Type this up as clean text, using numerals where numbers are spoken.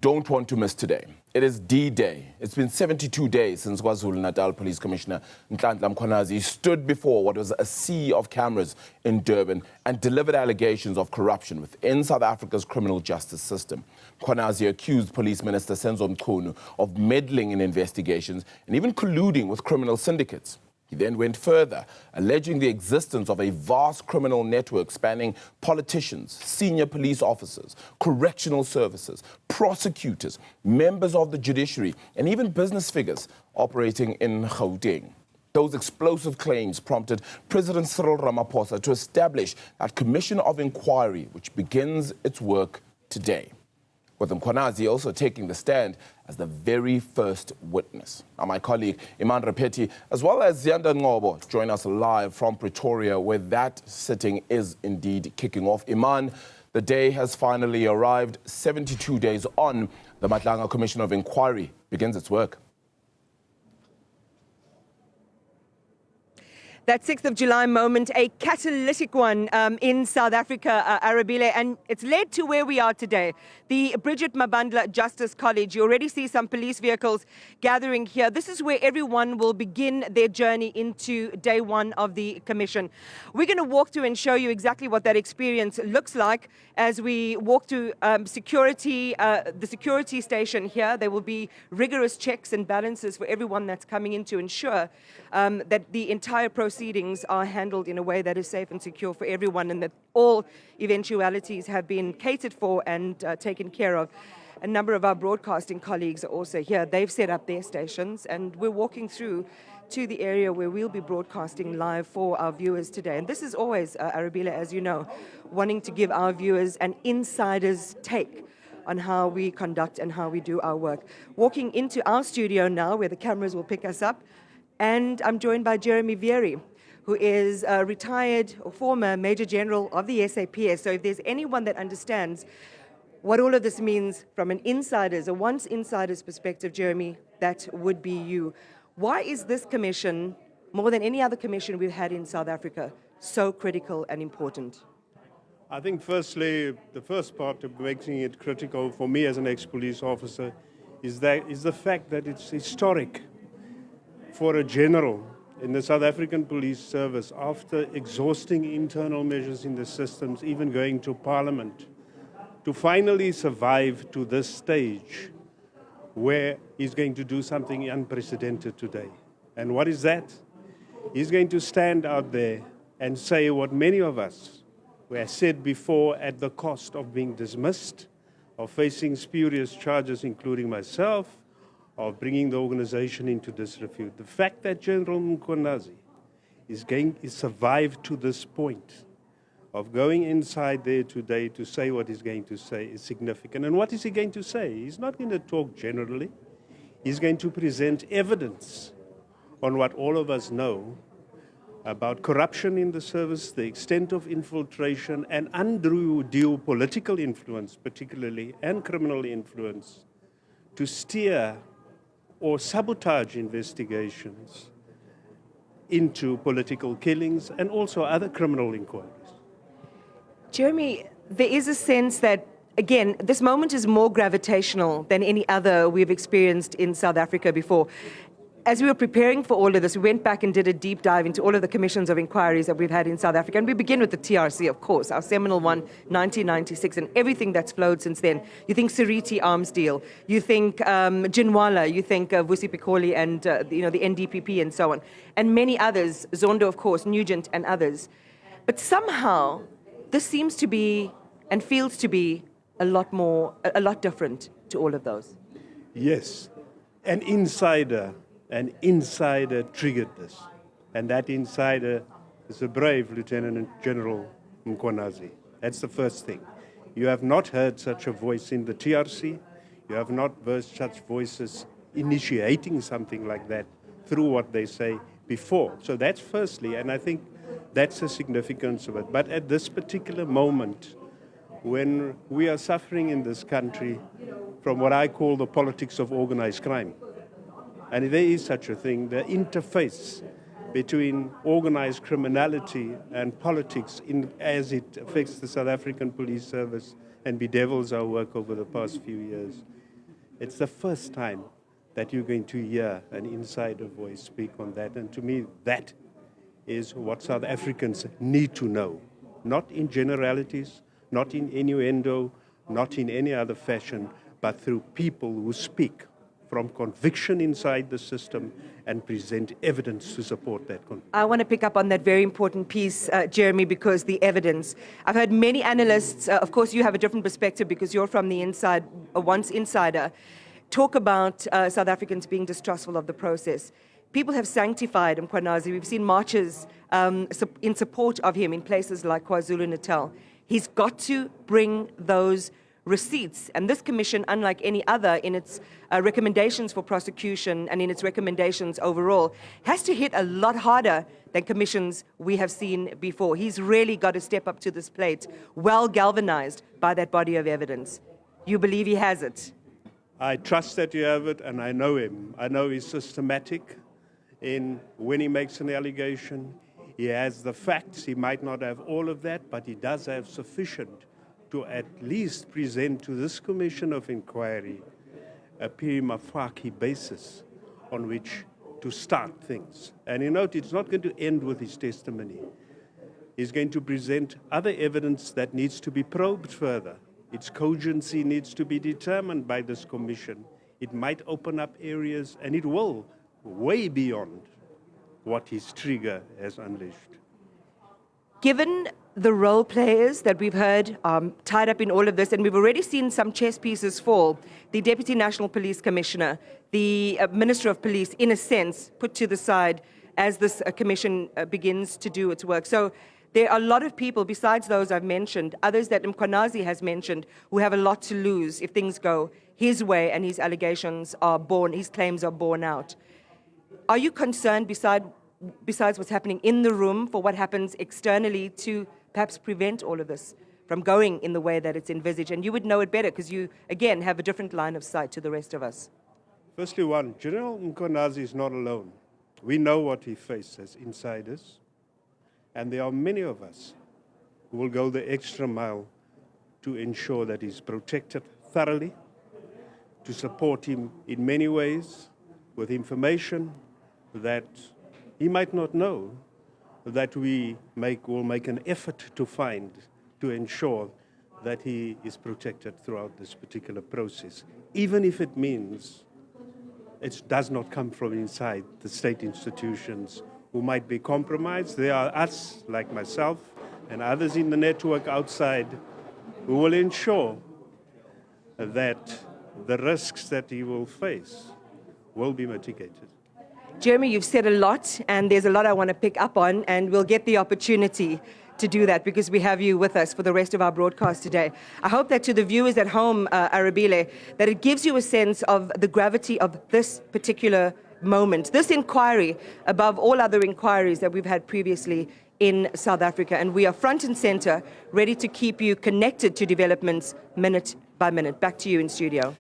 Don't want to miss today. It is D-Day. It's been 72 days since KwaZulu-Natal Police Commissioner Nhlanhla Mkhwanazi stood before what was a sea of cameras in Durban and delivered allegations of corruption within South Africa's criminal justice system. Mkhwanazi accused Police Minister Senzo Mchunu of meddling in investigations and even colluding with criminal syndicates. He then went further, alleging the existence of a vast criminal network spanning politicians, senior police officers, correctional services, prosecutors, members of the judiciary, and even business figures operating in Gauteng. Those explosive claims prompted President Cyril Ramaphosa to establish that commission of inquiry, which begins its work today, with Mkhwanazi also taking the stand as the very first witness. Now, my colleague Iman Repeti, as well as Ziyanda Ngobo, join us live from Pretoria, where that sitting is indeed kicking off. Iman, the day has finally arrived. 72 days on, the Madlanga Commission of Inquiry begins its work. That 6th of July moment, a catalytic one in South Africa, Arabile, and it's led to where we are today. The Bridget Mabandla Justice College, you already see some police vehicles gathering here. This is where everyone will begin their journey into day one of the commission. We're going to walk through and show you exactly what that experience looks like as we walk through security, the security station here. There will be rigorous checks and balances for everyone that's coming in to ensure that the entire proceedings are handled in a way that is safe and secure for everyone, and that all eventualities have been catered for and taken care of. A number of our broadcasting colleagues are also here. They've set up their stations, and we're walking through to the area where we'll be broadcasting live for our viewers today. And this is always, Arabila, as you know, wanting to give our viewers an insider's take on how we conduct and how we do our work. Walking into our studio now, where the cameras will pick us up, and I'm joined by Jeremy Vearey, who is a retired or former Major General of the SAPS. So if there's anyone that understands what all of this means from an insider's, a once insider's perspective, Jeremy, that would be you. Why is this commission, more than any other commission we've had in South Africa, so critical and important? I think firstly, the first part of making it critical for me as an ex-police officer is the fact that it's historic for a general in the South African Police Service, after exhausting internal measures in the systems, even going to Parliament, to finally survive to this stage where he's going to do something unprecedented today. And what is that? He's going to stand out there and say what many of us were said before, at the cost of being dismissed, of facing spurious charges, including myself, of bringing the organization into disrepute. The fact that General Mkhwanazi is survived to this point of going inside there today to say what he's going to say is significant. And what is he going to say? He's not going to talk generally. He's going to present evidence on what all of us know about corruption in the service, the extent of infiltration, and undue political influence, particularly, and criminal influence, to steer or sabotage investigations into political killings and also other criminal inquiries. Jeremy, there is a sense that, again, this moment is more gravitational than any other we've experienced in South Africa before. As we were preparing for all of this, we went back and did a deep dive into all of the commissions of inquiries that we've had in South Africa. And we begin with the TRC, of course, our seminal one, 1996, and everything that's flowed since then. You think Seriti arms deal, you think Nhlanhla, you think Vusi Pikoli and the NDPP and so on, and many others, Zondo, of course, Nugent and others. But somehow, this seems to be and feels to be a lot different to all of those. Yes, an insider triggered this. And that insider is a brave Lieutenant General Mkhwanazi. That's the first thing. You have not heard such a voice in the TRC. You have not heard such voices initiating something like that through what they say before. So that's firstly, and I think that's the significance of it. But at this particular moment, when we are suffering in this country from what I call the politics of organized crime, and there is such a thing, the interface between organized criminality and politics as it affects the South African Police Service and bedevils our work over the past few years, It's the first time that you're going to hear an insider voice speak on that. And to me, that is what South Africans need to know. Not in generalities, not in innuendo, not in any other fashion, but through people who speak from conviction inside the system and present evidence to support that conviction. I want to pick up on that very important piece, Jeremy, because the evidence. I've heard many analysts, of course you have a different perspective because you're from the inside, once insider, talk about South Africans being distrustful of the process. People have sanctified Mkhwanazi. We've seen marches in support of him in places like KwaZulu-Natal. He's got to bring those receipts. And this commission, unlike any other in its recommendations for prosecution and in its recommendations overall, has to hit a lot harder than commissions we have seen before. He's really got to step up to this plate, well galvanized by that body of evidence. You believe he has it? I trust that you have it, and I know him. I know he's systematic in when he makes an allegation. He has the facts. He might not have all of that, but he does have sufficient to at least present to this Commission of Inquiry a prima facie basis on which to start things. And you note, it's not going to end with his testimony. He's going to present other evidence that needs to be probed further. Its cogency needs to be determined by this Commission. It might open up areas, and it will, way beyond what his trigger has unleashed. Given the role players that we've heard tied up in all of this, and we've already seen some chess pieces fall, the Deputy National Police Commissioner, the Minister of Police, in a sense, put to the side as this commission begins to do its work. So there are a lot of people, besides those I've mentioned, others that Mkhwanazi has mentioned, who have a lot to lose if things go his way and his allegations are borne, his claims are borne out. Are you concerned, besides what's happening in the room, for what happens externally to perhaps prevent all of this from going in the way that it's envisaged? And you would know it better because you, again, have a different line of sight to the rest of us. Firstly, General Mkhwanazi is not alone. We know what he faced as insiders, and there are many of us who will go the extra mile to ensure that he's protected thoroughly, to support him in many ways with information that he might not know, that we will make an effort to find, to ensure that he is protected throughout this particular process, even if it means it does not come from inside the state institutions who might be compromised. There are us, like myself, and others in the network outside, who will ensure that the risks that he will face will be mitigated. Jeremy, you've said a lot, and there's a lot I want to pick up on, and we'll get the opportunity to do that because we have you with us for the rest of our broadcast today. I hope that to the viewers at home, Arabile, that it gives you a sense of the gravity of this particular moment, this inquiry, above all other inquiries that we've had previously in South Africa. And we are front and center, ready to keep you connected to developments minute by minute. Back to you in studio.